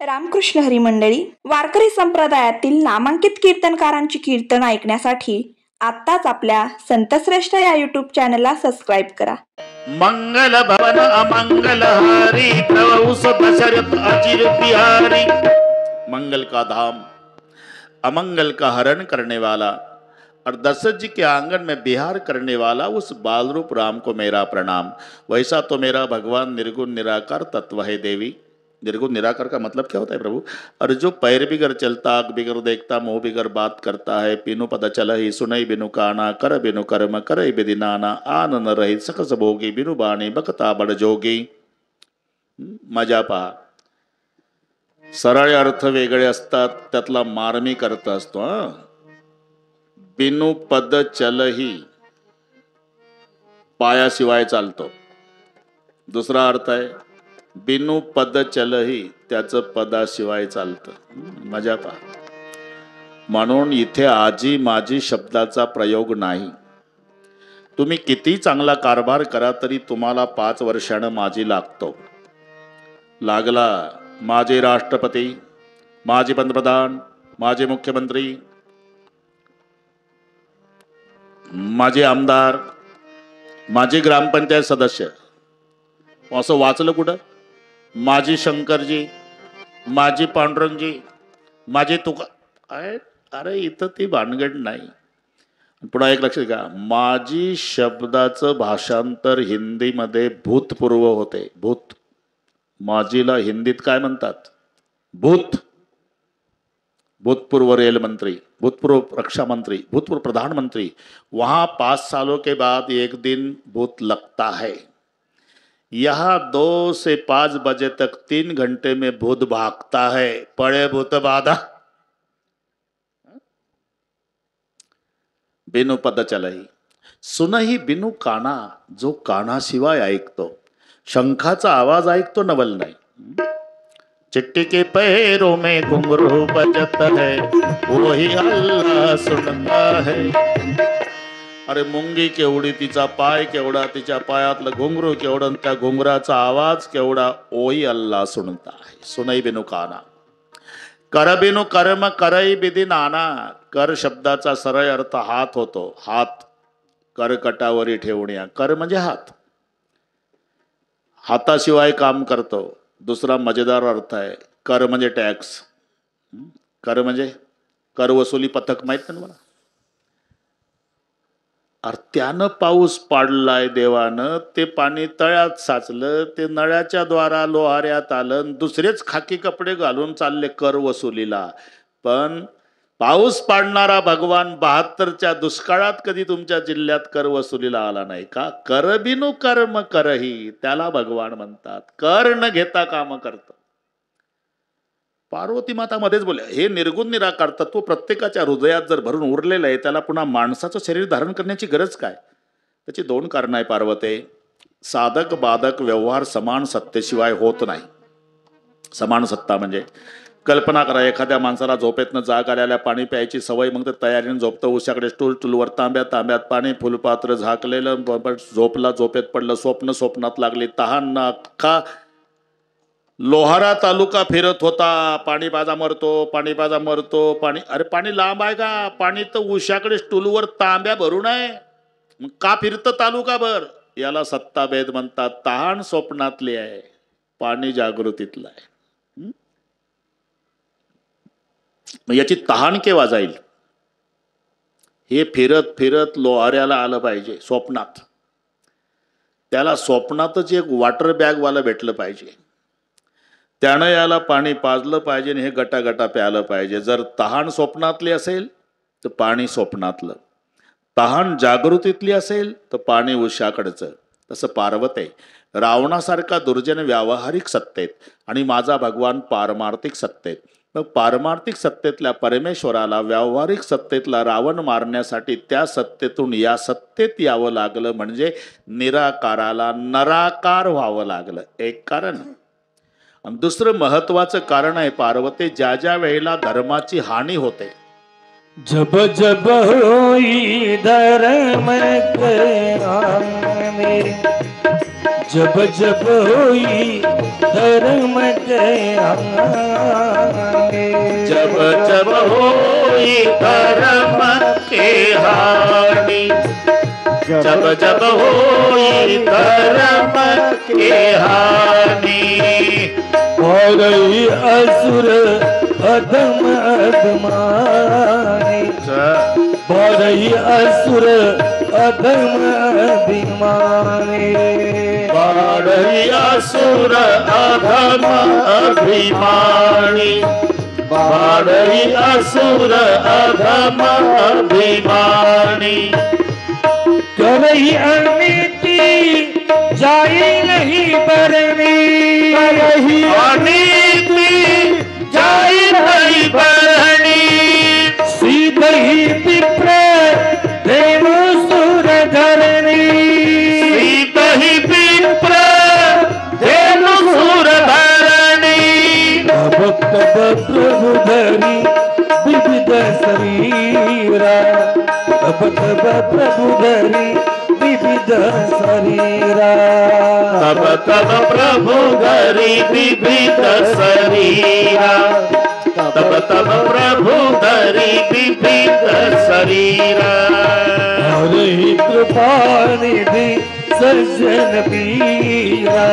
रामकृष्ण हरी मंडळी, वारकरी संप्रदायातील नामांकित कीर्तनकारांची कीर्तन ऐकण्यासाठी आत्ताच आपल्या संतश्रेष्ठ या युट्यूब चॅनलला सबस्क्राईब करा. मंगल भवन अमंगल हारी प्रभु दशरथ अचिर बिहारी. मंगल का धाम अमंगल का हरण करने वाला और दशरथ जी के आंगन में बिहार करने वाला उस बालरूप राम को मेरा प्रणाम. वैसा तो मेरा भगवान निर्गुण निराकार तत्व है देवी. निर्गुण निराकार का मतलब क्या होता है प्रभु? और जो पैर बिगर चलता, आग बिगर देखता, मुंह बिगर बात करता है, बिनु पद चल ही सुनई बिनु काना, कर बिनु कर्म करई बिधि नाना, आन न रही सकस भोगी बिनु बाणी बकता बड जोगी. मजा पहा. सरळ अर्थ वेगळे असतात, त्यातला मार्मिक अर्थ असतो. बिनु पद चलही पायाशिवाय चालतो. दुसरा अर्थ आहे बिनु पद चलही, त्याचं पदाशिवाय चालतं. मजा पहा. म्हणून इथे आजी माझी शब्दाचा प्रयोग नाही. तुम्ही किती चांगला कारभार करा तरी तुम्हाला 5 वर्षानं माझी लागतो. लागला माझे राष्ट्रपती, माझे पंतप्रधान, माझे मुख्यमंत्री, माझे आमदार, माझे ग्रामपंचायत सदस्य. असं वाचलं कुठं? माझी शंकरजी, माझी पांडुरंगजी, माझी तुका. अरे इथं ती भानगड नाही. पुन्हा एक लक्षात घ्या, माझी शब्दाचं भाषांतर हिंदीमध्ये भूतपूर्व होते. भूत. माझीला हिंदीत काय म्हणतात? भूत. भूतपूर्व रेल मंत्री, भूतपूर्व रक्षा मंत्री, भूतपूर्व प्रधानमंत्री. वहां 5 सालों के बाद एक दिन भूत लगता है. यहाँ 2 से 5 बजे तक 3 घंटे में भूत भागता है. पड़े भूत बाधा. बिनु पद चलही सुनही बिनु काना. जो कानाशिवाय ऐकतो, शंखाचा आवाज ऐकतो, नवल नाही. चिट्टी के पैरों में घुंघरू बजत है, वही अल्लाह सुनता है. अरे मुंगी केवढी, तिचा पाय केवढा, तिच्या पायातलं घुंगरू केवढं, त्या घुंगराचा आवाज केवढा, ओही अल्लाह सुनता है. सुनई बिनु काना. कर बिनु कर्म करई बिधि नाना. कर शब्दाचा सरळ अर्थ हात होतो. हात. करकटावरी ठेवण्या. कर म्हणजे हात. हाताशिवाय काम करतो. दुसरा मजेदार अर्थ आहे कर म्हणजे टॅक्स. कर म्हणजे कर वसुली पथक. माहित नाही मला. अरे त्यानं पाऊस पाडलाय देवानं, ते पाणी तळ्यात साचलं, ते नळ्याच्या द्वारा लोहाऱ्यात आलं, दुसरेच खाकी कपडे घालून चालले कर वसुलीला. पण पाऊस पाडणारा भगवान 72च्या दुष्काळात कधी तुमच्या जिल्ह्यात कर वसुलीला आला नाही का? कर बिनु कर्म करही, त्याला भगवान म्हणतात. कर न घेता काम करत. पार्वती माता मध्येच बोलले, हे निर्गुण निराकार तत्व प्रत्येकाच्या हृदयात जर भरून उरलेलं आहे, त्याला पुन्हा माणसाचं शरीर धारण करण्याची गरज काय? त्याची 2 कारणं आहे पार्वते. साधक बाधक व्यवहार समान सत्तेशिवाय होत नाही. समान सत्ता म्हणजे कल्पना करा, एखाद्या माणसाला झोपेतनं जाग आल्याला पाणी प्यायची सवय, मग ते तयारीने झोपतं. उशाकडे स्टूल, टूलवर तांब्यात पाणी, फुलपात्र झाकलेलं, झोपला, झोपेत पडलं, स्वप्नात लागली, तहान, अख्खा लोहारा तालुका फिरत होता. पाणी बाजा मरतो. पाणी. अरे पाणी लांब आहे का? पाणी तर उशाकडे स्टूलवर तांब्या भरून आहे. मग का फिरतं तालुका भर? याला सत्ताभेद म्हणतात. तहान स्वप्नातली आहे, पाणी जागृतीतलं आहे. मग याची तहान केव्हा जाईल? हे फिरत फिरत लोहाऱ्याला आलं पाहिजे स्वप्नात. त्याला स्वप्नातच एक वॉटर बॅगवाला भेटलं पाहिजे. त्यानं याला पाणी पाजलं पाहिजे आणि हे गटागटा प्यायलं पाहिजे. जर तहान स्वप्नातली असेल तर पाणी स्वप्नातलं, तहान जागृतीतली असेल तर पाणी उशाकडचं. तसं पार्वती रावणासारखा दुर्जन व्यावहारिक सत्तेत आणि माझा भगवान पारमार्थिक सत्तेत. मग पारमार्थिक सत्तेतल्या परमेश्वराला व्यावहारिक सत्तेतला रावण मारण्यासाठी त्या सत्तेतून या सत्तेत यावं लागलं, म्हणजे निराकाराला नराकार व्हावं लागलं. एक कारण. आणि दुसरं महत्वाचं कारण आहे पार्वती, ज्या ज्या वेळेला धर्माची हानी होते, जब जब होई धर्म जब जब होई धर्म के हानि, जब जब होई धर्म के हानि, जब जब होई धर्म के हानि, भरई असुर अधम अधमानि, भरई असुर अधम अभिमानी, बाढ़ई असुर अधम अभिमानी, बाढ़ई असुर अधम अभिमानी, करई अनीति जाई नहीं बरनी, करई अनीति जाई नहीं बरनी, सीधही विप्र धेनु सुर धरनी, सीधही विप्र धेनु सुर धरनी, तब तब प्रभु धरी विविध शरीरा, तब तब प्रभु धरी विविध शरीरा, तब तब प्रभु धरी विविध शरीरा, तब तब प्रभु धरी विविध शरीरा, हरि कृपा निधि सज्जन पीरा,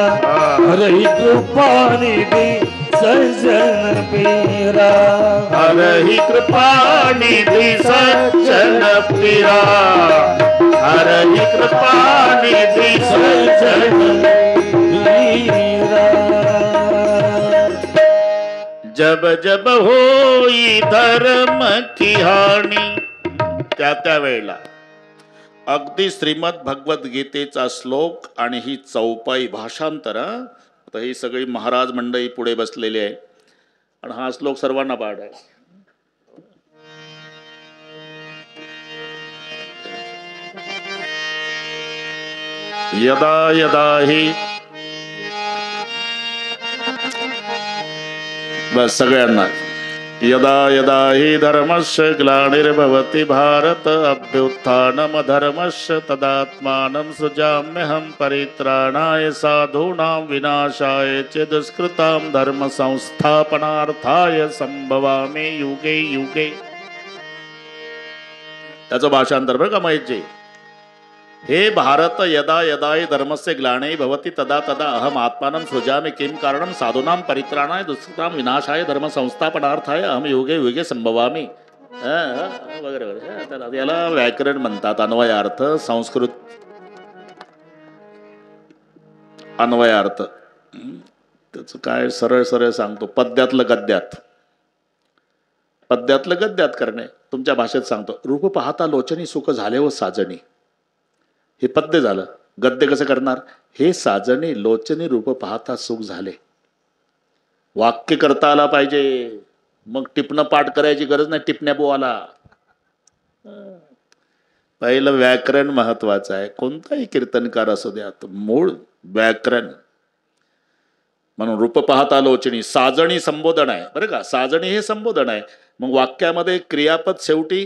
हरि कृपा निधि सज्जन पीरा, हरि कृपा निधि सज्जन पीरा, हरि कृपा निधि सज्जन पीरा। जब जब होई धर्म की हानी, त्या वेळेला अगदी श्रीमद भगवद्गीतेचा श्लोक आणि ही चौपाई भाषांतर. आता ही सगळी महाराज मंडळी पुढे बसलेली आहे आणि हा श्लोक सर्वांना पाठ आहे. यदा यदा ही बस सगळ्यांना. यदा यदा हि धर्मस्य ग्लानिर्भवति भारत अभ्युत्थानम् धर्मस्य तदात्मानं सृजाम्यहं परित्राणाय साधूनां विनाशाय च दुष्कृतां धर्म संस्थापनार्थाय संभवामि युगे युगे. त्याचं भाषांतर बरं का महेशजी. हे भारत यदा यदा हि धर्मस्य ग्लानी भवति तदा तदा अहम आत्मानं सृजामि किं कारणं साधूनां परित्राणाय दुष्कृतां विनाशाय धर्म संस्थापनार्थाय अहम युगे युगे संभवामि वगैरे वगैरे. याला व्याकरण म्हणतात. अन्वयार्थ संस्कृत अन्वयार्थ. त्याचं काय सरळ सरळ सांगतो. पद्यातलं गद्यात, पद्यातलं गद्यात करणे. तुमच्या भाषेत सांगतो. रूप पाहता लोचनी सुख झाले व साजणी. हे पद्य झालं. गद्य कसं करणार. हे साजणी लोचनी रूप पाहता सुख झाले. वाक्य करता आला पाहिजे. मग टिपणं पाठ करायची गरज नाही. टिपण्या बोवाला पहिलं व्याकरण महत्वाचं आहे. कोणताही कीर्तनकार असू द्या मूळ व्याकरण. म्हणून रूप पाहता लोचनी. साजणी संबोधन आहे बरं का. साजणी हे संबोधन आहे. मग वाक्यामध्ये क्रियापद शेवटी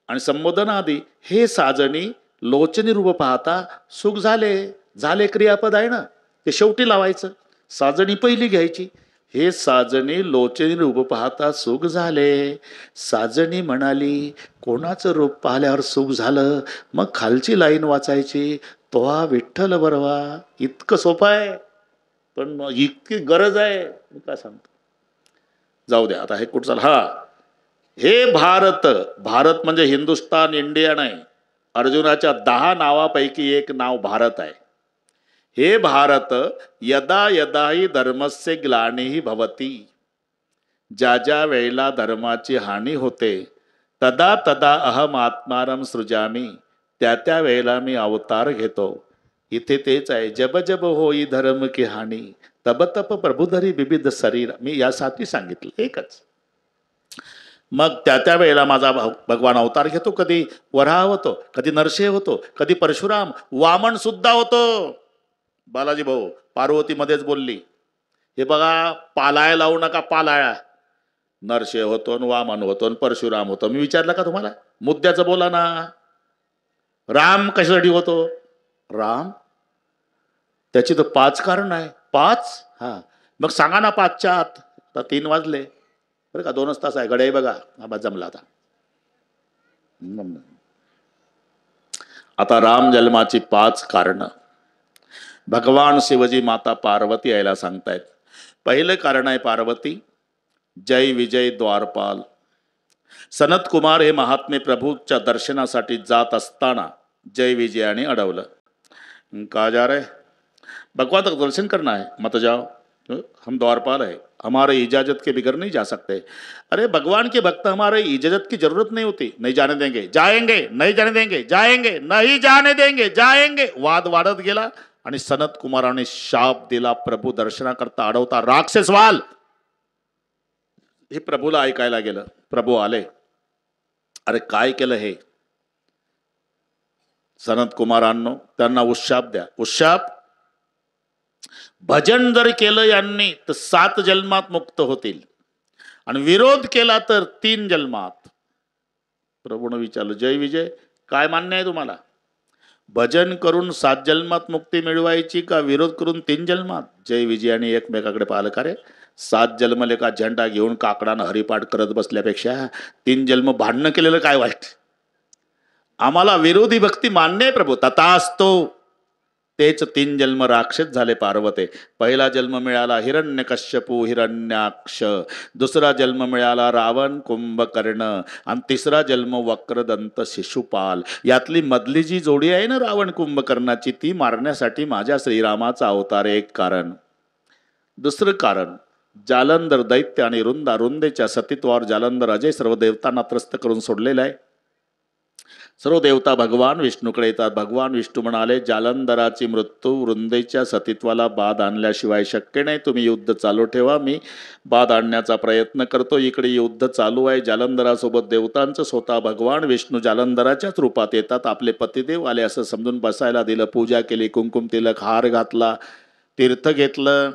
आणि संबोधन आधी. हे साजणी लोचनी रूप पाहता सुख झाले. झाले क्रियापद आहे ना ते शेवटी लावायचं. साजणी पहिली घ्यायची. हे साजणी लोचनी रूप पाहता सुख झाले. साजणी म्हणाली कोणाचं रूप पाहिल्यावर सुख झालं. मग खालची लाईन वाचायची. तोहा विठ्ठल बरवा. इतकं सोपं आहे पण इतकी गरज आहे मी काय सांगतो. जाऊ द्या आता. हे कुठं चाल. हा हे भारत. भारत म्हणजे हिंदुस्तान इंडिया नाही. अर्जुनाच्या 10 नावापैकी एक नाव भारत आहे. हे भारत यदा यदा हि धर्मस्य ग्लानिः भवति. ज्या ज्या वेळेला धर्माची हानी होते तदा तदा अहम आत्मानं सृजामी. त्या त्या वेळेला मी अवतार घेतो. इथे तेच आहे. जब जब होई धर्म की हानी तब तप प्रभुधरी विविध शरीर. मी यासाठी सांगितलं एकच. मग त्या त्या वेळेला माझा भगवान अवतार घेतो. कधी वराह होतो, कधी नरसिंह होतो, कधी परशुराम, वामन सुद्धा होतो. बालाजी भाऊ पार्वती मध्येच बोलली हे बघा पालाय लावू नका. पालाळा नरसिंह होतो, वामन होतो, परशुराम होतो. मी विचारलं का तुम्हाला. मुद्द्याचं बोला ना. राम कशासाठी होतो. राम त्याची तर 5 कारण आहे. 5? हा, मग सांगा ना 5च्या आत. आता 3 वाजले बरं का, 2च तास आहे. गड्याही बघा, हा जमला आता. आता राम जन्माची 5 कारणं भगवान शिवजी माता पार्वती यायला सांगतायत. पहिलं कारण आहे पार्वती, जय विजय द्वारपाल. सनत कुमार हे महात्मे प्रभूच्या दर्शनासाठी जात असताना जय विजयाने अडवलं. कहा जा रहे, भगवान तक दर्शन करना है, मत जाओ, हम द्वारपाल है, हमारे इजाजत के बिगड़ नहीं जा सकते. अरे भगवान के भक्त हमारे इजाजत की जरूरत नहीं होती. नहीं जाने देंगे, जाएंगे, नहीं जाने देंगे, जाएंगे, नहीं जाने देंगे, जाएंगे. वाद वाढत गेला आणि सनत कुमाराने शाप दिला. प्रभू दर्शनाकरता अडवता राक्षस वाल. हे प्रभूला ऐकायला गेलं. प्रभू आले. अरे काय केलं हे? सनत कुमारांनो, त्यांना उशाप द्या. उशाप, भजन जर केलं यांनी तर 7 जन्मात मुक्त होतील आणि विरोध केला तर 3 जन्मात. प्रभूने विचारलं, जय विजय काय मान्य आहे तुम्हाला? भजन करून 7 जन्मात मुक्ती मिळवायची का विरोध करून 3 जन्मात? जय विजयाने एकमेकाकडे पाहिलं. का रे, 7 जन्मले का झेंडा घेऊन काकडानं हरिपाठ करत बसल्यापेक्षा 3 जन्म भांडणं केलेलं काय वाईट? आम्हाला विरोधी भक्ती मान्य आहे प्रभू. तथास्तु. तेच 3 जन्म राक्षस झाले पार्वते. पहिला जन्म मिळाला हिरण्यकश्यपू हिरण्याक्ष, दुसरा जन्म मिळाला रावण कुंभकर्ण आणि तिसरा जन्म वक्रदंत शिशुपाल. यातली मधली जी जोडी आहे ना रावण कुंभकर्णाची, ती मारण्यासाठी माझ्या श्रीरामाचा अवतार. एक कारण. दुसरं कारण, जालंधर दैत्य आणि रुंदेच्या सतीत्वावर जालंधर अजय सर्व देवतांना त्रस्त करून सोडलेला आहे. सर्व देवता भगवान विष्णूकडे येतात. भगवान विष्णू म्हणाले, जालंधराची मृत्यू रुंदेच्या सतीत्वाला बाध आणल्याशिवाय शक्य नाही. तुम्ही युद्ध चालू ठेवा, मी बाध आणण्याचा प्रयत्न करतो. इकडे युद्ध चालू आहे. जालंधरासोबत देवतांचं. स्वतः भगवान विष्णू जालंधराच्याच रूपात येतात. आपले पतिदेव आले असं समजून बसायला दिलं. पूजा केली, कुंकुम तिलक, हार घातला, तीर्थ घेतलं.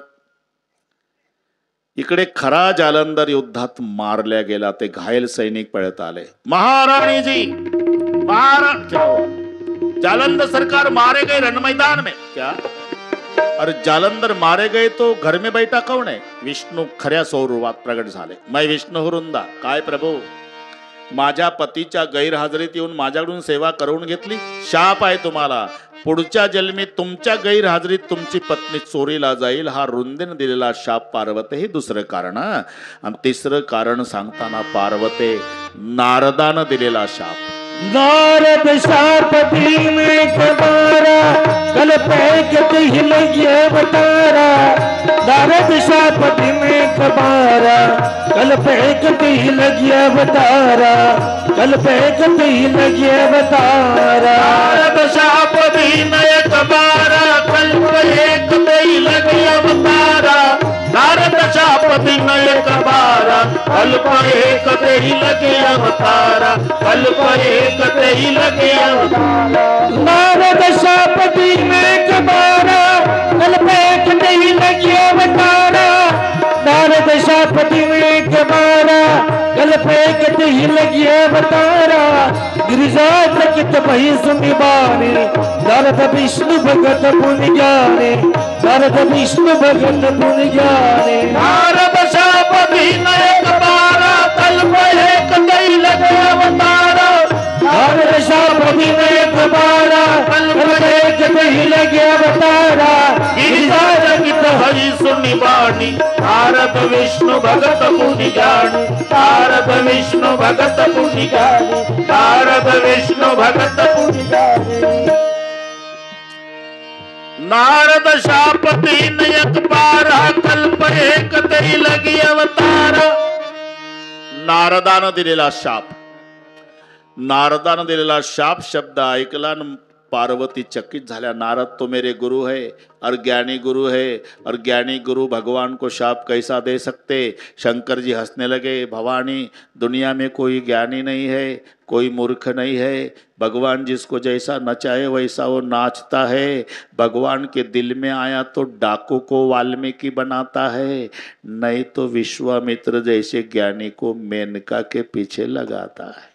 इकडे खरा जालंधर युद्धात मारल्या गेला. ते घायल सैनिक पळत आले. महाराणीजी, जालंधर सरकार मारे गए रण मैदान में. क्या? अरे जालंधर मारे गए तो घर में बैठा कौन है? विष्णू खऱ्या स्वरूपात प्रगट झाले. मैं विष्णू हुरुंदा. काय प्रभू, माझ्या पतीच्या गैरहजेरीत येऊन माझ्याकडून सेवा करून घेतली. शाप आहे तुम्हाला. पुढच्या जन्मी तुमच्या गैरहजेरीत तुमची पत्नी चोरीला जाईल. हा रुंदेने दिलेला शाप पार्वते. हे दुसरं कारण. आणि तिसरं कारण सांगताना पार्वते, नारदानं दिलेला शाप. नारद शाप दीन कबारा, कल पैकत हिल गया अवतारा. नारद शाप दीन कबारा, कल पैकत हिल गया अवतारा. कल पैकत हिल गया अवतारा. नारद शाप दीन कबारा, कल पैकत हिल गया अवतारा. नारद शाप दीन कबारा, कल्प एकत ही लगे अवतारा. कल्प एकत ही लगे अवतारा. नारद शाप दीन कबारा, कल्प एकत ही लगे अवतारा. नारद शाप दीन कबारा, कल्प एकत ही लगे अवतारा. गिरिजा चकित भई सुनि बाणी, नारद विष्णु भगत पुनि ज्ञानी. नारद विष्णु भगत पुनि ज्ञानी. नारद शाप दीन कबारा, कल्प एकत ही लगे अवतारा. नारद शाप दीन कबारा, कल्प एकत ही लगे अवतारा. गिरिजा चकित हरि सुनि बाणी, नारद विष्णु भगत पुनि ज्ञानी. नारद विष्णु भगत पुनि ज्ञानी. नारद विष्णु भगत पुनि ज्ञानी. नारद शाप दीन कबारा, कल्प एकत ही लगी अवतारा. नारदानं दिलेला शाप. नारदानं दिलेला शाप शब्द ऐकला पार्वती चकित झाल्या. नारद तो मेरे गुरु है और ज्ञानी गुरु है, और ज्ञानी गुरु भगवान को शाप कैसा दे सकते? शंकर जी हंसने लगे. भवानी, दुनिया में कोई ज्ञानी नहीं है, कोई मूर्ख नहीं है. भगवान जिसको जैसा नचाए वैसा वो नाचता है. भगवान के दिल में आया तो डाकू को वाल्मीकि बनाता है, नहीं तो विश्वामित्र जैसे ज्ञानी को मेनका के पीछे लगाता है.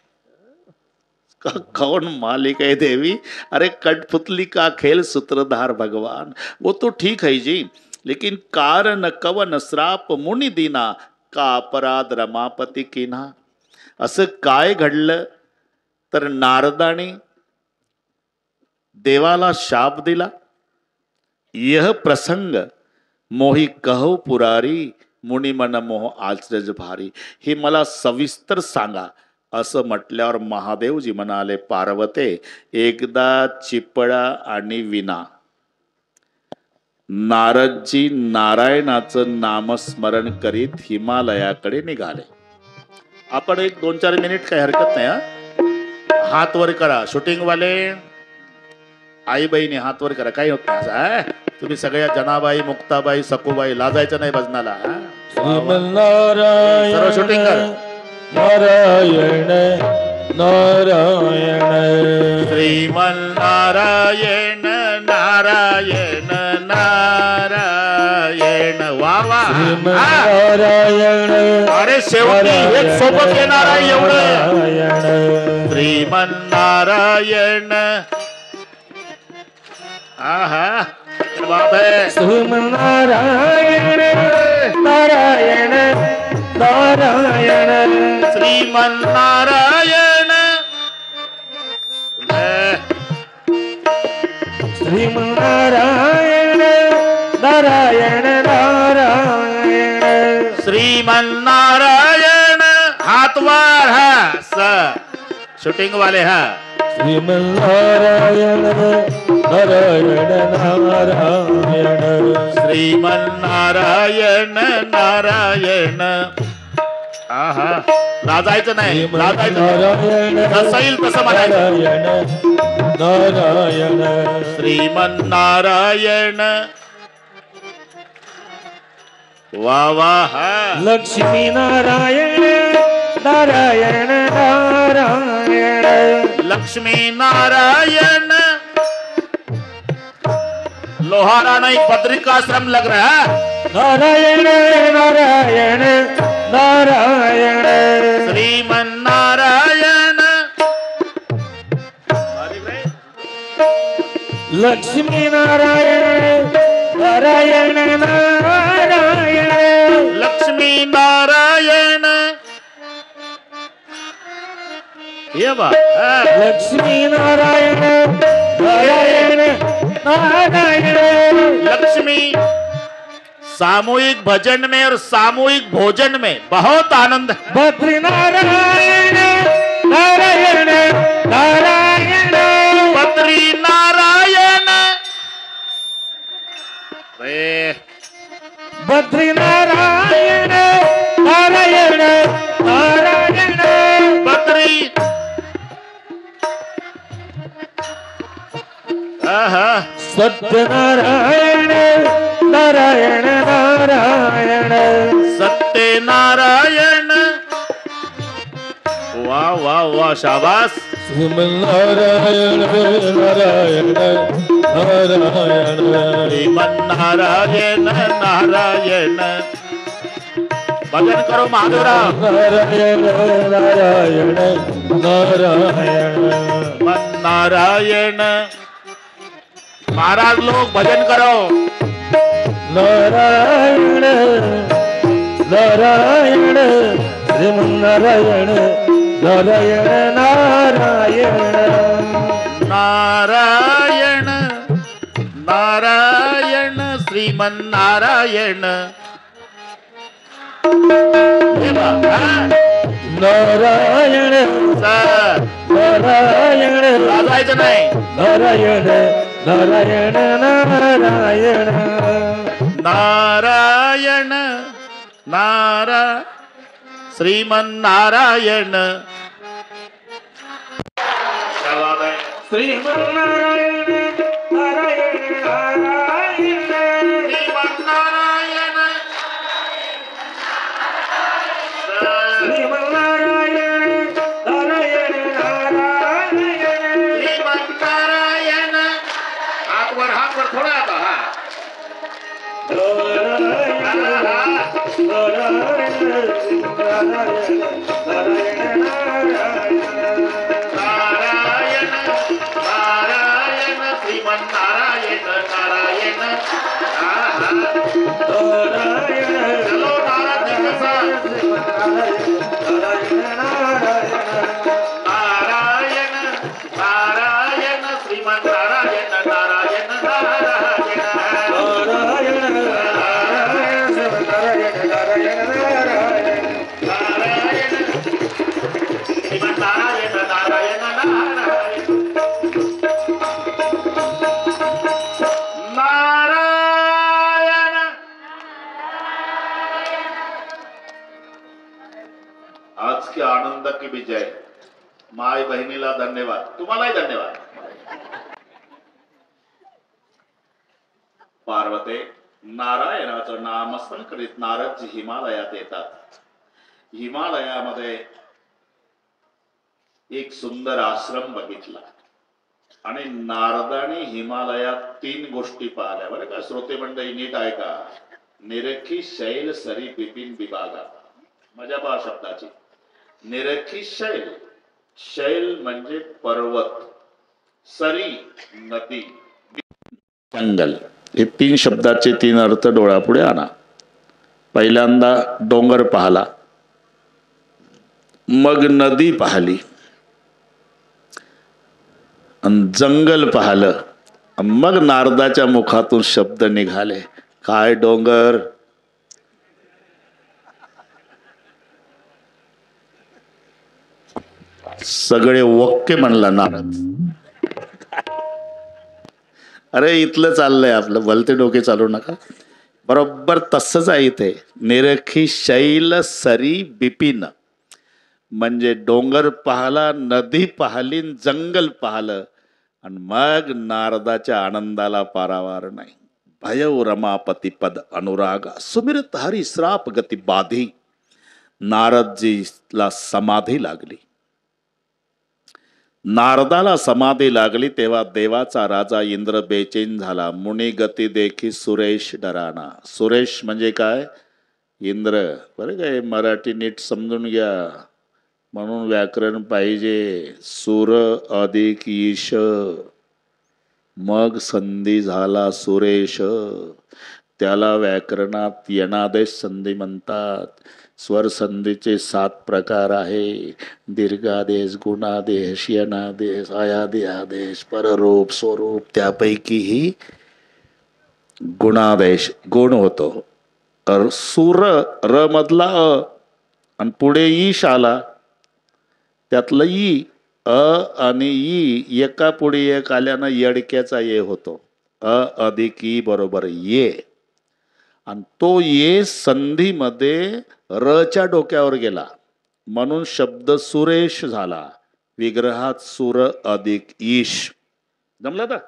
कौन मालिक है देवी? अरे कठपुतली का खेल सूत्रधार भगवान, वो तो ठीक है जी, लेकिन कारण कवन श्राप मुनी दीना का अपराध रमापती कीन्हा. असं काय घडलं तर नारदाने देवाला शाप दिला. यह प्रसंग मोही कहो पुरारी, मुनी मन मोह आचरज भारी. हे मला सविस्तर सांगा. असं म्हटल्यावर महादेवजी म्हणाले, पार्वते एकदा चिपळा आणि विना. नारदजी नारायणाचं नामस्मरण करीत हिमालयाकडे निघाले. आपण एक 2-4 मिनिट काही हरकत नाही. हात वर करा शूटिंग वाले, आई बहिणी हात वर करा, काही होत नाही. तुम्ही सगळ्या जनाबाई, मुक्ताबाई, सखूबाई लाजायचं नाही भजनाला. सर्व शूटिंग कर. नारायण नारायण श्रीमन नारायण नारायण नारायण. वा वा नारायण. अरे शेवटी एक सोबत येणार आहे एवढं. श्रीमन नारायण. आहा बात है. श्रीमन नारायण नारायण नारायण श्रीमन नारायण. श्रीमन नारायण नारायण नारायण. श्रीमन नारायण. हाथ वर है शूटिंग वाले है. श्रीमन नारायण नारायण नारायण. श्रीमन नारायण नारायण. आहा लाजायचं नाही, लाजायचं नाही. जसं येईल तसं म्हणायचं. नारायण श्रीमन नारायण. वा वा. लक्ष्मी नारायण नारायण नारायण. लक्ष्मी नारायण. लोहारा नहीं बद्रिकाश्रम लग रहा है. नारायण नारायण नारायण. श्रीमन नारायण. लक्ष्मी नारायण नारायण नारायण. लक्ष्मी नारायण. ये बात. लक्ष्मी नारायण नारायण नारायण. लक्ष्मी सामूहिक भजन में और सामूहिक भोजन में बहुत आनंद है. बद्री नारायण नारायण नारायण. बद्री नारायण. बद्री नारायण नारायण नारायण. बद्री. सत्यनारायण नारायण नारायण. सत्यनारायण. वाह वाह वाह शाबाश. श्रीमन नारायण नारायण नारायण. श्रीमन नारायण नारायण. भजन करो माधवराव. नारायण नारायण नारायण. मन नारायण. महाराज लोग भजन करो. नारायण नारायण. श्रीमन नारायण नारायण नारायण. नारायण नारायण. श्रीमन नारायण. नारायण सर नारायण. लाजायचं नाही. नारायण नारायण नारायण. नारायण नारा. श्रीमन नारायण. श्रीमन नारायण नारायण नारायण. श्रीमन नारायण. श्रीमन नारायण नारायण नारायण. श्रीमन नारायण. हात वर थोडा आता. हा नारायण नारायण नारायण. चलो नाराज जी के साथ। नारायण नारायण श्रीमान नारायण नारायण नारायण श्रीमान नारायण नारायण नारायण नारायण। आज के आनंद की विजय। माय बहिणीला धन्यवाद, तुम्हालाही धन्यवाद। पार्वते, नारायणाचं नामस्मरण करीत नारदजी हिमालयात येतात। हिमालयामध्ये एक सुंदर आश्रम बघितला आणि नारदाने हिमालयात 3 गोष्टी पाहिल्या बरं का श्रोते मंडळी, नीट ऐका। निरखी शैल सरी बिपिन विभागा, मजा पहा शब्दाची। निरखी शैल, शैल म्हणजे पर्वत, सरी नदी, जंगल, हे 3 शब्दाचे 3 अर्थ डोळ्यापुढे आणा। पहिल्यांदा डोंगर पाहला, मग नदी पाहिली, जंगल पाहिलं, मग नारदाच्या मुखातून शब्द निघाले, काय डोंगर, सगळे ओके म्हणला नारद। अरे इथलं चाललंय आपलं, भलते डोके चालू नका। बरोबर तसंच आहे इथे। निरखी शैल सरी बिपिन म्हणजे डोंगर पाहला, नदी पाहिली, जंगल पाहिलं, आणि मग नारदाच्या आनंदाला पारावार नाही। भयव रमापती पद अनुराग सुमिरत हरी श्राप गती बाधी। नारदजीला समाधी लागली। नारदाला समाधी लागली तेव्हा देवाचा राजा इंद्र बेचैन झाला। मुनी गती देखी सुरेश डराना। सुरेश म्हणजे काय? इंद्र, बरं काय, मराठी नीट समजून घ्या, म्हणून व्याकरण पाहिजे। सुर अधिक ईश, मग संधी झाला सुरेश, त्याला व्याकरणात यणादेश संधी म्हणतात। स्वर संधीचे 7 प्रकार आहे, दीर्घादेश, गुणादेश, यणादेश, आयादेश, पररूप, स्वरूप। त्यापैकीही गुणादेश गुण होतो। सूर र मधला अ आणि पुढे ईश आला, त्यातलं ई, अ आणि ई एका पुढे एक आल्यानं यडक्याचा ये होतो। अ अधिक ई बरोबर ये, आणि तो ये संधीमध्ये रच्या डोक्यावर गेला, म्हणून शब्द सुरेश झाला। विग्रहात सुर अधिक ईश। जमलं ना?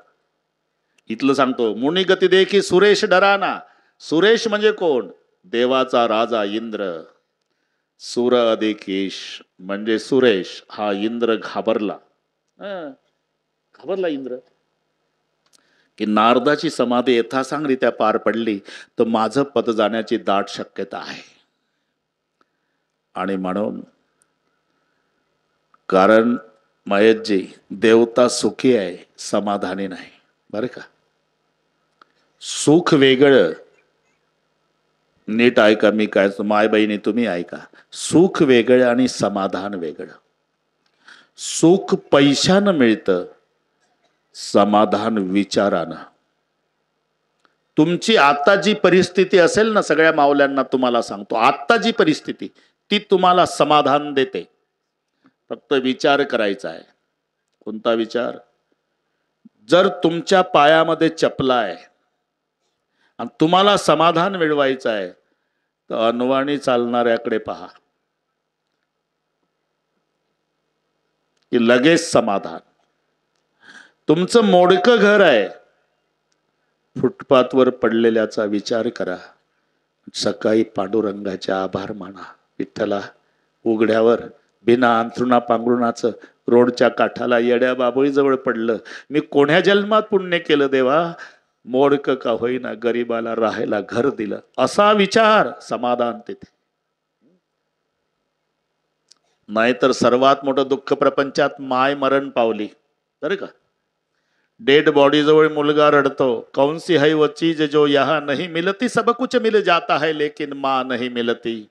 इथलं सांगतो, मुनी गती देखी सुरेश डराना। सुरेश म्हणजे कोण? देवाचा राजा इंद्र। सुर अधिक ईश म्हणजे सुरेश। हा इंद्र घाबरला, घाबरला इंद्र की नारदाची समाधी यथासांगरित्या पार पडली तर माझं पद जाण्याची दाट शक्यता आहे। आणि म्हणून, कारण महेशजी देवता सुखी आहे, समाधानी नाही बरं का। सुख वेगळं, नीट ऐका मी काय, माय बहिणी तुम्ही ऐका। सुख वेगळं आणि समाधान वेगळं। सुख पैशानं मिळतं, समाधान विचारानं। तुमची आता जी परिस्थिती असेल ना, सगळ्या मावल्यांना तुम्हाला सांगतो, आता जी परिस्थिती ती तुम्हाला समाधान देते। फक्त विचार करायचा आहे। कोणता विचार? जर तुमच्या पायामध्ये चपला आहे आणि तुम्हाला समाधान मिळवायचं आहे तर अनवाणी चालणाऱ्याकडे पहा, की लगेच समाधान। तुमचं मोडकं घर आहे, फुटपाथवर पडलेल्याचा विचार करा, सकाळी पांडुरंगाचे आभार माना। विठ्ठला, उघड्यावर बिना अंथरुणा पांघरुणाचं रोडच्या काठाला येड्या बाबळीजवळ पडलं, मी कोण्या जन्मात पुण्य केलं देवा, मोडकं का होईना गरीबाला राहायला घर दिलं, असा विचार, समाधान तिथे। नाहीतर सर्वात मोठं दुःख प्रपंचात माय मरण पावली बरं का। डेड बॉडी जवळ मुलगा रडतो, कौन सी है वो चीज जो यहाँ नहीं मिलती, सब कुछ मिल जाता है लेकिन माँ नहीं मिलती.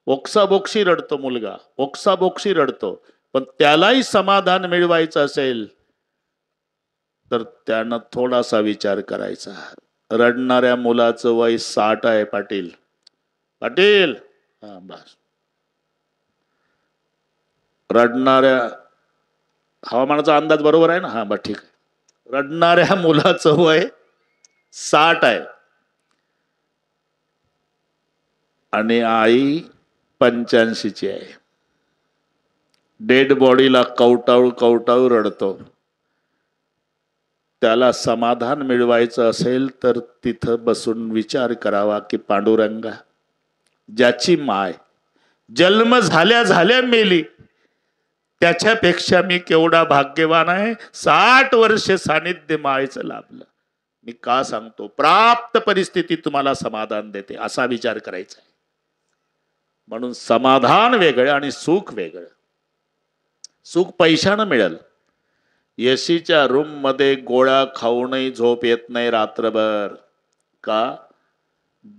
ओक्साबोक्शी रडतो मुलगा, ओक्साबोक्शी रडतो. पण त्यालाही समाधान मिळवायचं असेल तर त्यानं थोडासा विचार करायचा. रडणाऱ्या मुलाचं वय 60 आहे पाटील. पाटील हा बस. रडणाऱ्या, हवामानाचा अंदाज बरोबर आहे ना? हा बस ठीक आहे. रडणाऱ्या मुलाचं वय 60 आहे आणि आई 85ची आहे. डेड बॉडीला कवटाळू कवटाळू रडतो. त्याला समाधान मिळवायचं असेल तर तिथं बसून विचार करावा की पांडुरंगा, ज्याची माय जन्म झाल्या झाल्या मेली, त्याच्यापेक्षा मी केवढा भाग्यवान आहे. 60 वर्ष सानिध्य मायचं लाभलं. मी का सांगतो? प्राप्त परिस्थिती तुम्हाला समाधान देते, असा विचार करायचा आहे. म्हणून समाधान वेगळं आणि सुख वेगळं. सुख पैशानं मिळेल. एसीच्या रूम मध्ये गोळ्या खाऊनही झोप येत नाही रात्रभर. का?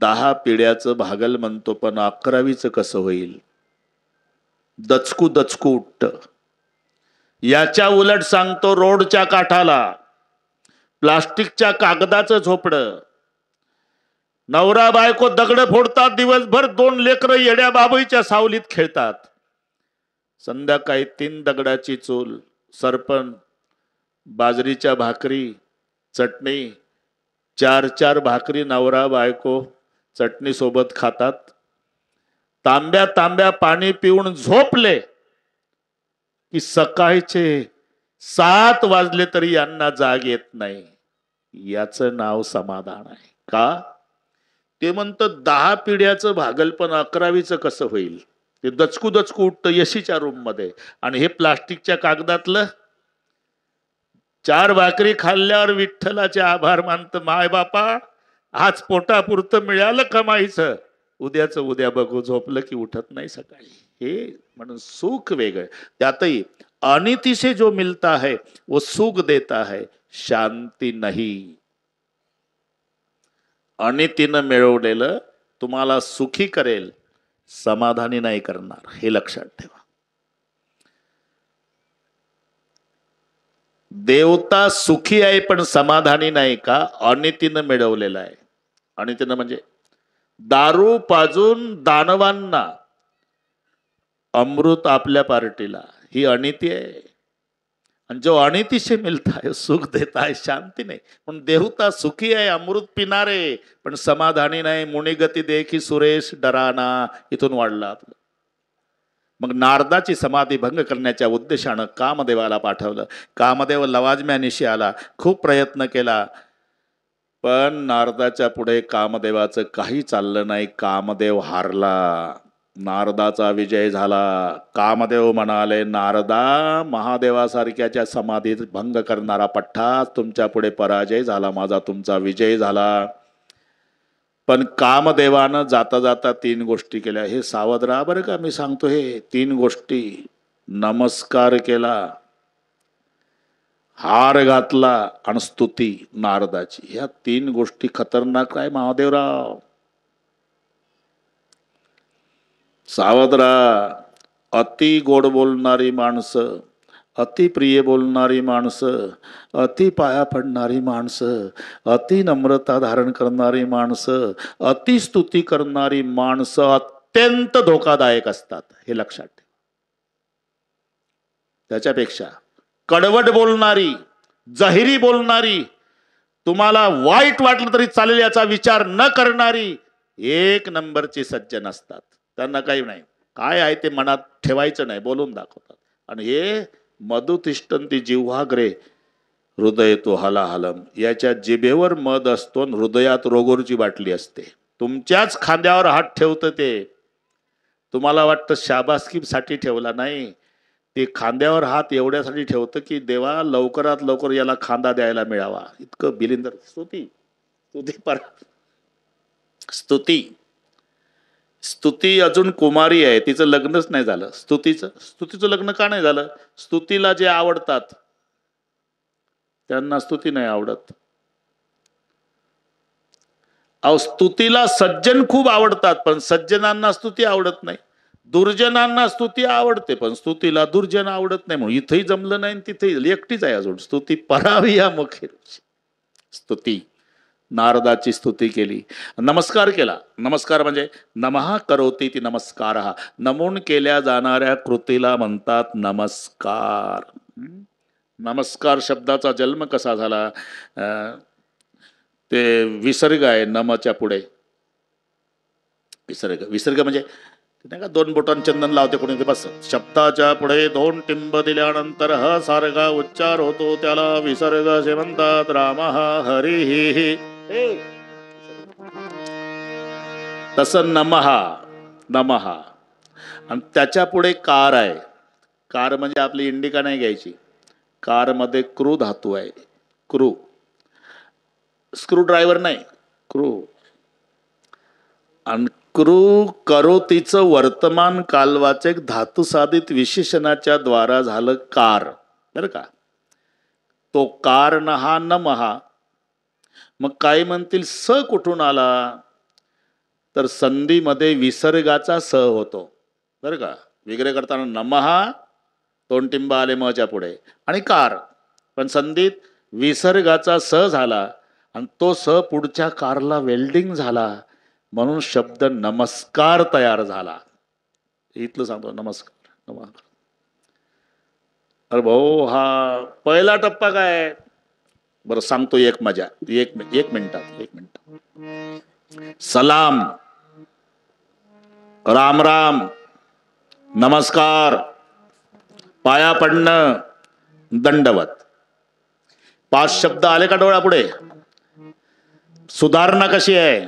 10 पिढ्याचं भागल म्हणतो, पण 11वीचं कसं होईल? दचकू दचकू उठत. याच्या उलट सांगतो, रोडच्या काठाला प्लास्टिकच्या कागदाचं झोपडं, नवरा बायको दगड फोडतात दिवसभर, 2 लेकरं येड्या बाबईच्या सावलीत खेळतात. संध्याकाळी 3 दगडाची चूल, सरपण, बाजरीच्या भाकरी, चटणी, 4 भाकरी नवरा बायको चटणी सोबत खातात. तांब्या तांब्या पाणी पिऊन झोपले की सकाळचे 7 वाजले तरी यांना जाग येत नाही. याचं नाव समाधान आहे. का? ते म्हणतं 10 पिढ्याचं भागल, पण 11वीचं कसं होईल? ते दचकू दचकू उठतं एसीच्या रूम मध्ये. आणि हे प्लास्टिकच्या कागदातलं 4 भाकरी खाल्ल्यावर विठ्ठलाचे आभार मानतं. माय बापा, आज पोटापुरतं मिळालं कमाईचं, उद्याचं उद्या बघू. झोपलं की उठत नाही सकाळी. हे म्हणून सुख वेगळं. त्यातही अनिति से जो मिलता है वो सुख देता है, शांती नहीं. अनितीनं मिळवलेलं तुम्हाला सुखी करेल, समाधानी नाही करणार. हे लक्षात ठेवा. देवता सुखी आहे पण समाधानी नाही का? अनितीनं मिळवलेला आहे. अनितीनं म्हणजे दारू पाजून दानवांना अमृत आपल्या पार्टीला, ही अनिती आहे. आणि जो अनिती से मिलता है सुख देता है, शांती नाही. पण देवता सुखी आहे, अमृत पिणारे, पण समाधानी नाही. मुनिगती देखी सुरेश डराना, इथून वाढला आपलं. मग नारदाची समाधी भंग करण्याच्या उद्देशानं कामदेवाला पाठवलं. कामदेव लवाजम्यानिशी आला, खूप प्रयत्न केला, पण नारदाच्या पुढे कामदेवाचं काही चाललं नाही. कामदेव हारला, नारदाचा विजय झाला. कामदेव म्हणाले, नारदा, महादेवासारख्याच्या समाधीत भंग करणारा पठ्ठा, तुमच्या पुढे पराजय झाला माझा, तुमचा विजय झाला. पण कामदेवानं जाता जाता 3 गोष्टी केल्या. हे सावध राहा बरं का, मी सांगतो हे 3 गोष्टी. नमस्कार केला, हार घातला आणि स्तुती नारदाची. ह्या 3 गोष्टी खतरनाक आहे महादेवराव. सावध राहा. अति गोड बोलणारी माणसं, अति प्रिय बोलणारी माणसं, अति पाया पडणारी माणसं, अति नम्रता धारण करणारी माणसं, अति स्तुती करणारी माणसं अत्यंत धोकादायक असतात. हे लक्षात ठेवा. त्याच्यापेक्षा कडवट बोलणारी, जहिरी बोलणारी, तुम्हाला वाईट वाटलं तरी चालेल याचा विचार न करणारी 1 नंबरची सज्जन असतात. त्यांना काही नाही, काय आहे ते मनात ठेवायचं नाही, बोलून दाखवतात. आणि हे मधुतिष्ठन्ति जिव्हाग्रे हृदय तो हलाहलम. याच्या जिभेवर मध असतो, हृदयात रोगोरची बाटली असते. तुमच्याच खांद्यावर हात ठेवतं ते. तुम्हाला वाटतं शाबासकीसाठी ठेवला, नाही, ते खांद्यावर हात एवढ्यासाठी ठेवतं की देवा लवकरात लवकर याला खांदा द्यायला मिळावा. इतकं बिलिंदर. स्तुती, स्तुती पर स्तुती. स्तुती अजून कुमारी आहे, तिचं लग्नच नाही झालं. स्तुतीचं लग्न का नाही झालं? स्तुतीला जे आवडतात त्यांना स्तुती नाही आवडत. अहो स्तुतीला सज्जन खूप आवडतात, पण सज्जनांना स्तुती आवडत नाही. दुर्जनांना स्तुती आवडते, पण स्तुतीला दुर्जन आवडत नाही. म्हणून इथंही जमलं नाही, तिथेही एकटीच आहे अजून. स्तुती परावी या मुखे. स्तुती नारदाची स्तुती केली, नमस्कार केला. नमस्कार म्हणजे नमः करोती ती नमस्कार. नमून केल्या जाणाऱ्या कृतीला म्हणतात नमस्कार. नमस्कार शब्दाचा जन्म कसा झाला? ते विसर्ग आहे नमच्या पुढे. विसर्ग म्हणजे नाही का, 2 बोटांना चंदन लावते कोणी, बस शब्दाच्या पुढे 2 टिंब दिल्यानंतर ह सारखा उच्चार होतो, त्याला विसर्ग असे म्हणतात. राम हरी. तसं नमः आणि त्याच्या पुढे कार आहे. कार म्हणजे आपली इंडिका नाही घ्यायची. कार मध्ये क्रू धातू आहे. क्रू, स्क्रू ड्रायव्हर नाही, क्रू. आणि क्रू करोतीचं वर्तमान कालवाचक धातू साधित विशेषणाच्या द्वारा झालं कार, बरं का. तो कार न हा नमहा. मग काय म्हणतील स कुठून आला? तर संधीमध्ये विसर्गाचा स होतो, बरं का. विग्रह करताना नमहा 2 टिंब आले मच्या पुढे आणि कार, पण संधीत विसर्गाचा स झाला आणि तो स पुढच्या कारला वेल्डिंग झाला, म्हणून शब्द नमस्कार तयार झाला. इथलं सांगतो नमस्कार. अरे भाऊ, हा पहिला टप्पा काय? बरं सांगतो एक मजा. एक मिनिटात. सलाम, राम राम, नमस्कार, पाया पडणं, दंडवत. 5 शब्द आले का डोळ्यापुढे? सुधारणा कशी आहे?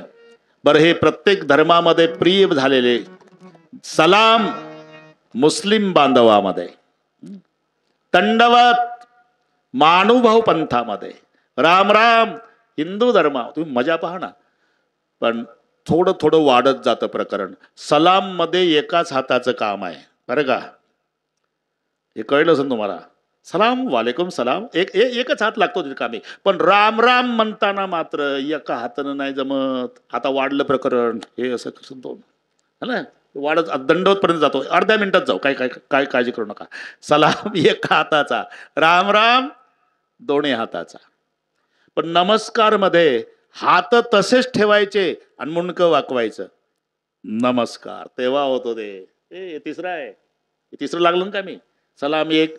बरं, हे प्रत्येक धर्मामध्ये प्रिय झालेले. सलाम मुस्लिम बांधवामध्ये, दंडवत महानुभाव पंथामध्ये, राम राम हिंदू धर्मा. तुम्ही मजा पहा ना. पण थोडं थोडं वाढत जातं प्रकरण. सलाम मध्ये एकाच हाताचं काम आहे, बरं का. हे कळलं असेल तुम्हाला. सलाम वालेकुम सलाम एकच हात लागतो तिथे कामी. पण राम राम म्हणताना मात्र एका हातानं नाही जमत. आता वाढलं प्रकरण. हे असं कसं दोन ना, वाढत दंडवत पर्यंत जातो. अर्ध्या मिनिटात जाऊ. काय काळजी करू नका. सलाम एका हाताचा, राम राम दोन्ही हाताचा. पण नमस्कार मध्ये हात तसेच ठेवायचे आणि मुंडकं वाकवायचं. नमस्कार तेव्हा होतो ते. तिसरं आहे. तिसरं लागलं ना का मी? सलाम 1,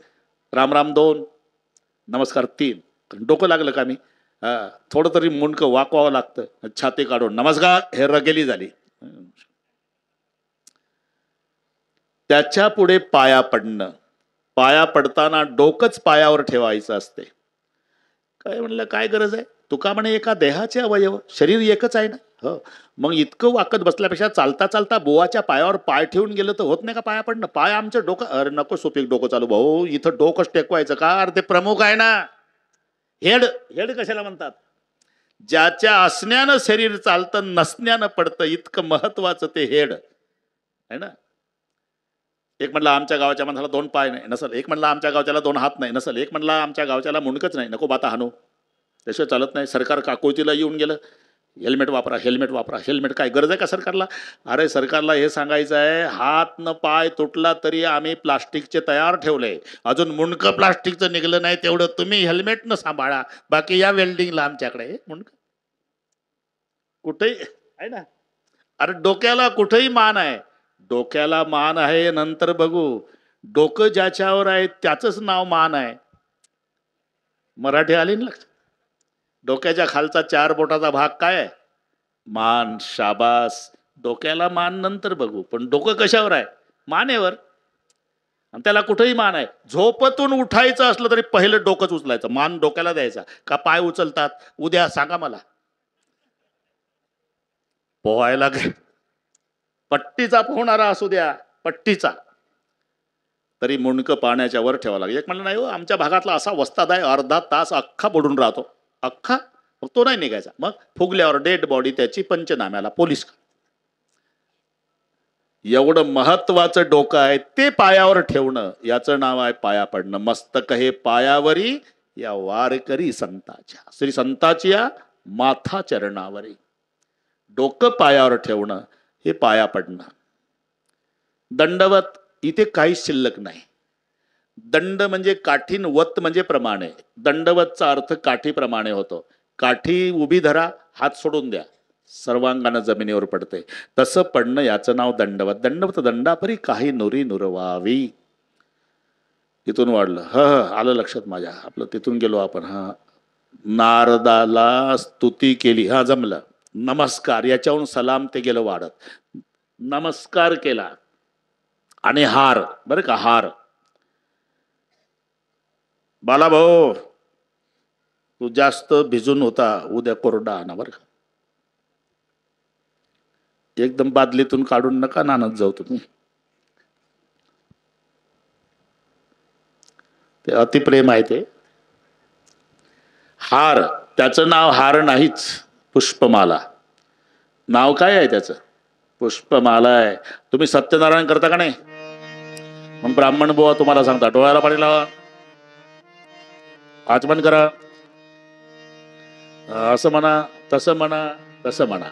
राम राम 2, नमस्कार 3. डोकं लागलं का मी? थोडं तरी मुंडकं वाकवावं लागतं. छाती काढून नमस्कार, हे रगेली झाली. त्याच्या पुढे पाया पडणं. पाया पडताना डोकंच पायावर ठेवायचं असते. काय म्हणलं, काय गरज आहे? तुका म्हणे एका देहाचे अवयव, शरीर एकच आहे ना. हो, मग इतकं वाकत बसल्यापेक्षा चालता चालता बोवाच्या पायावर पाय ठेवून गेलं तर होत नाही का पाया पडणं? पाय आमचं डोकं. अरे नको सोपी डोकं चालू भाऊ, इथं डोकंच टेकवायचं का? अरे ते प्रमुख आहे ना. हेड कशाला म्हणतात? ज्याच्या असण्यानं शरीर चालतं, नसण्यानं पडतं, इतकं महत्वाचं ते हेड आहे ना. एक म्हणला आमच्या गावाच्या माणसाला 2 पाय नाही नसल. एक म्हणला आमच्या गावच्याला 2 हात नाही नसल. एक म्हणला आमच्या गावच्याला मुंडकच नाही. नको बाता हाणू, त्याशिवाय चालत नाही. सरकार काकोतीला येऊन गेलं, हेल्मेट वापरा, हेल्मेट वापरा. हेल्मेट काय गरज आहे का सरकारला? अरे सरकारला हे सांगायचं आहे, हात न पाय तुटला तरी आम्ही प्लास्टिकचे तयार ठेवले, अजून मुंडकं प्लास्टिकचं निघलं नाही, तेवढं तुम्ही हेल्मेट न सांभाळा, बाकी या वेल्डिंगला आमच्याकडे मुंडकं कुठेही आहे ना. अरे डोक्याला कुठेही मान आहे. डोक्याला मान आहे नंतर बघू. डोकं ज्याच्यावर आहे त्याचंच नाव मान आहे. मराठी आली ना लक्षात? डोक्याच्या खालचा 4 बोटाचा भाग काय आहे? मान. शाबास. डोक्याला मान नंतर बघू, पण डोकं कशावर आहे? मानेवर. आणि त्याला कुठेही मान आहे. झोपतून उठायचं असलं तरी पहिलं डोकंच उचलायचं, मान डोक्याला द्यायचा. का पाय उचलतात? उद्या सांगा मला. पोहायला पट्टीचा पोहणारा असू द्या, पट्टीचा, तरी मुंडकं पाण्याच्या वर ठेवावं लागेल. एक म्हणलं नाही हो, आमच्या भागातला असा वस्ताद आहे, अर्धा तास अख्खा बुडून राहतो. अख्खा, मग तो नाही निघायचा. मग फुगल्यावर डेड बॉडी त्याची पंचनाम्याला पोलीस. एवढं महत्वाचं डोकं आहे ते पायावर ठेवणं, याचं नाव आहे पाया पडणं. मस्तक हे पायावरी या वारकरी संताच्या. श्री संताची या माथा चरणावरी. डोकं पायावर ठेवणं हे पाया पडणं. दंडवत इथे काहीच शिल्लक नाही. दंड म्हणजे काठीन, वत म्हणजे प्रमाणे. दंडवतचा अर्थ काठीप्रमाणे होतो. काठी उभी धरा, हात सोडून द्या, सर्वांगानं जमिनीवर पडते. तसं पडणं याचं नाव दंडवत. दंडवत दंडापरी काही नुरी नुरवावी. तिथून वाढलं. आलं लक्षात माझ्या. आपलं तिथून गेलो आपण. नारदाला स्तुती केली. जमलं. नमस्कार, याच्याहून सलाम ते गेलं वाढत. नमस्कार केला आणि हार. बरं का, हार. बालाभाऊ तू जास्त भिजून होता, उद्या कोरडा आणा बरं का. एकदम बादलीतून काढून नका नानत जाऊ तुम्ही. ते अतिप्रेम आहे ते. हार, त्याचं नाव हार नाहीच, पुष्पमाला. नाव काय आहे त्याचं? पुष्पमाला आहे. तुम्ही सत्यनारायण करता का नाही? मग ब्राह्मण बुवा तुम्हाला सांगता, डोळ्याला पाणी लावा, आचमन करा, असं म्हणा, तसं म्हणा, तसं म्हणा.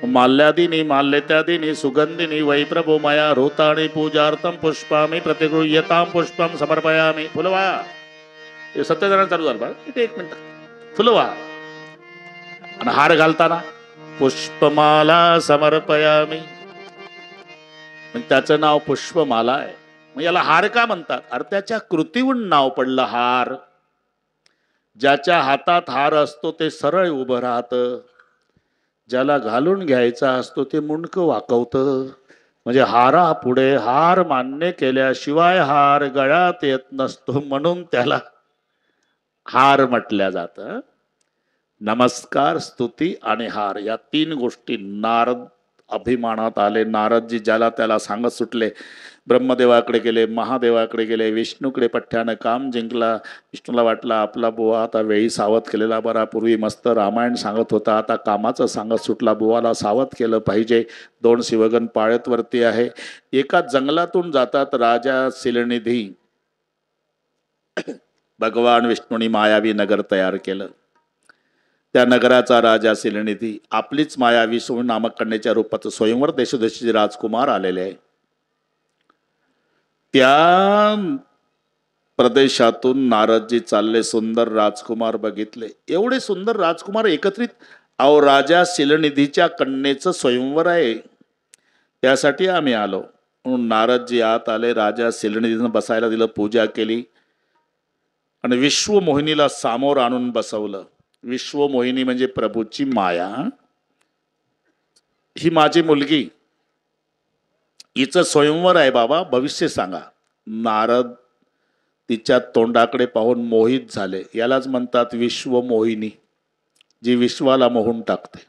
माल्यादिनी माल्यत्यादिनी सुगंधिनी वैप्रभो मया रोताणी पूजार्थम पुष्पामी प्रतिगृह्यताम पुष्पम समर्पयामी. फुलवा. हे सत्यनारायण चालू झालं बा. एक मिनिट. फुलवा. आणि हार घालताना पुष्पमाला समर्पयामी. त्याचं नाव पुष्पमाला आहे. मग याला हार का म्हणतात? अरे त्याच्या कृतीहून नाव पडलं हार. ज्याच्या हातात हार असतो ते सरळ उभं राहतं. ज्याला घालून घ्यायचा असतो ते मुंडकं वाकवतं. म्हणजे हारा पुढे हार मान्य केल्याशिवाय हार गळ्यात येत नसतो, म्हणून त्याला हार म्हटल्या जातं. नमस्कार, स्तुती आणि हार या तीन गोष्टी नारद अभिमानात आले. नारदजी ज्याला त्याला सांगत सुटले. ब्रह्मदेवाकडे गेले, महादेवाकडे गेले, विष्णूकडे पठ्ठ्यानं काम जिंकला. विष्णूला वाटला आपला बुवा आता वेळी सावध केलेला बरा. पूर्वी मस्त रामायण सांगत होता, आता कामाचं सांगत सुटला. बुवाला सावध केलं पाहिजे. 2 शिवगण पाळतवरती आहे. एका जंगलातून जातात राजा शिलनिधी. भगवान विष्णूंनी मायावी नगर तयार केलं. त्या नगराचा राजा शिलनिधी आपलीच मायावी सोन नामक कन्येच्या रूपात स्वयंवर देशोदेशीचे राजकुमार आलेले आहे. त्या प्रदेशातून नारदजी चालले. सुंदर राजकुमार बघितले. एवढे सुंदर राजकुमार एकत्रित. अहो, राजा शिलनिधीच्या कन्येचं स्वयंवर आहे, त्यासाठी आम्ही आलो. म्हणून नारदजी आत आले. राजा शिलनिधीनं बसायला दिलं, पूजा केली आणि विश्वमोहिनीला सामोर आणून बसवलं. विश्वमोहिनी म्हणजे प्रभूची माया. ही माझी मुलगी, हिचं स्वयंवर आहे बाबा, भविष्य सांगा. नारद तिच्या तोंडाकडे पाहून मोहित झाले. यालाच म्हणतात विश्वमोहिनी, जी विश्वाला मोहून टाकते.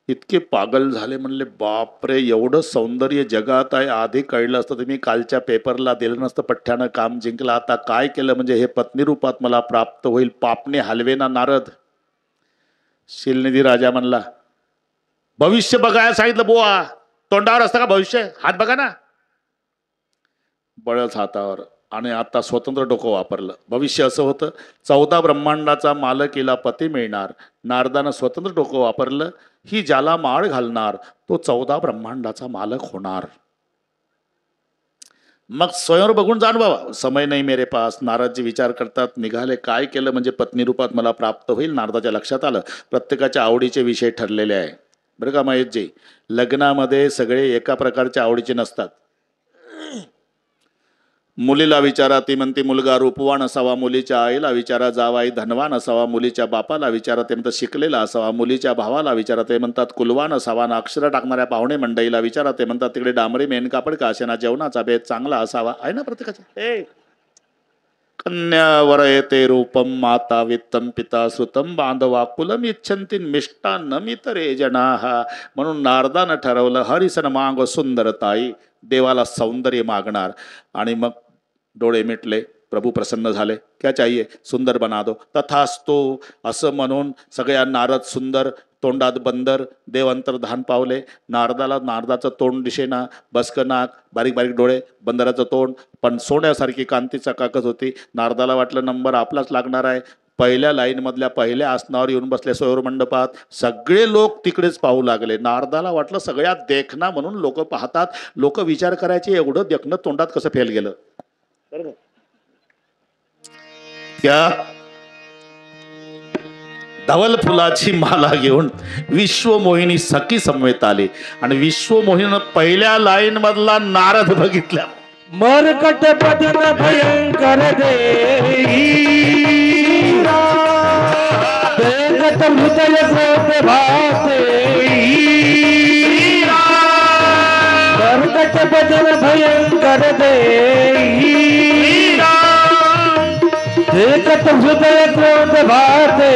इतके पागल झाले. म्हणले बापरे, एवढं सौंदर्य जगात आहे. आधी कळलं असतं तर मी कालच्या पेपरला दिलं नसतं. पठ्ठ्यानं काम जिंकलं. आता काय केलं म्हणजे हे पत्नी रूपात मला प्राप्त होईल. पापने हलवे ना नारद. शिलनिधी राजा म्हणला, भविष्य बघायला सांगितलं बुवा, तोंडावर असतं का भविष्य? हात बघा ना. बळच हातावर. आणि आता स्वतंत्र डोकं वापरलं. भविष्य असं होतं, 14 ब्रह्मांडाचा मालक हिला पती मिळणार. नारदानं स्वतंत्र डोकं वापरलं. ही ज्याला माळ घालणार तो 14 ब्रह्मांडाचा मालक होणार. मग स्वयंवर बघून जाण बाबा. समय नाही मेरे पास. नारदजी विचार करतात. निघाले. काय केलं म्हणजे पत्नी रूपात मला प्राप्त होईल? नारदाच्या लक्षात आलं प्रत्येकाच्या आवडीचे विषय ठरलेले आहे. बरं का महेशजी, लग्नामध्ये सगळे एका प्रकारच्या आवडीचे नसतात. मुलीला विचारा, ती म्हणते मुलगा रूपवान असावा. मुलीच्या आईला विचारा, जावाई धनवान असावा. मुलीच्या बापाला विचारा, ते म्हणतात शिकलेला असावा. मुलीच्या भावाला विचारा, ते म्हणतात कुलवान असावा. ना अक्षर टाकणाऱ्या पाहुणे मंडळीला विचारा, ते म्हणतात तिकडे डांबरी मेन कापड का असे ना, जेवणाचा भेद चांगला असावा. आहे ना प्रत्येकाचा. कन्यावर येते रूपम माता वित्तम पिता श्रुतम बांधवा कुलम इच्छन्ति मिष्टान्नम इतरे जनाहा. म्हणून नारदानं ठरवलं हरिसन मांग सुंदरताई. देवाला सौंदर्य मागणार. आणि मग डोळे मिटले. प्रभू प्रसन्न झाले. क्या चाहिए? सुंदर बना दो. तथास्तु असं म्हणून सगळ्या नारद सुंदर तोंडात बंदर देव अंतर्धान पावले. नारदाचं तोंड दिशेना, बसकं नाक, बारीक बारीक डोळे, बंदराचं तोंड, पण सोन्यासारखी कांती चकाकत होती. नारदाला वाटलं नंबर आपलाच लागणार आहे. पहिल्या लाईनमधल्या पहिल्या आसनावर येऊन बसले स्वयंवर मंडपात. सगळे लोक तिकडेच पाहू लागले. नारदाला वाटलं सगळ्यात देखना म्हणून लोक पाहतात. लोक विचार करायचे एवढं देखणं तोंडात कसं फेल गेलं. त्या धवल फुलाची माला घेऊन विश्वमोहिनी सखी समवेत आली आणि विश्वमोहिनीनं पहिल्या लाईन मधला नारद बघितला. मरकट बदन भयंकर देही देखत हृदय क्रोध भाते. मरकट बदन भयंकर देही देखत हृदय क्रोध भाते.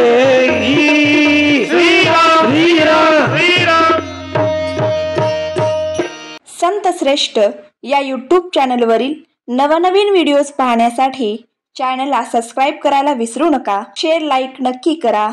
संत श्रेष्ठ या यूट्यूब चॅनलवरील नवनवीन व्हिडिओज पाहण्यासाठी चॅनलला सबस्क्राईब करायला विसरू नका. शेअर लाईक नक्की करा.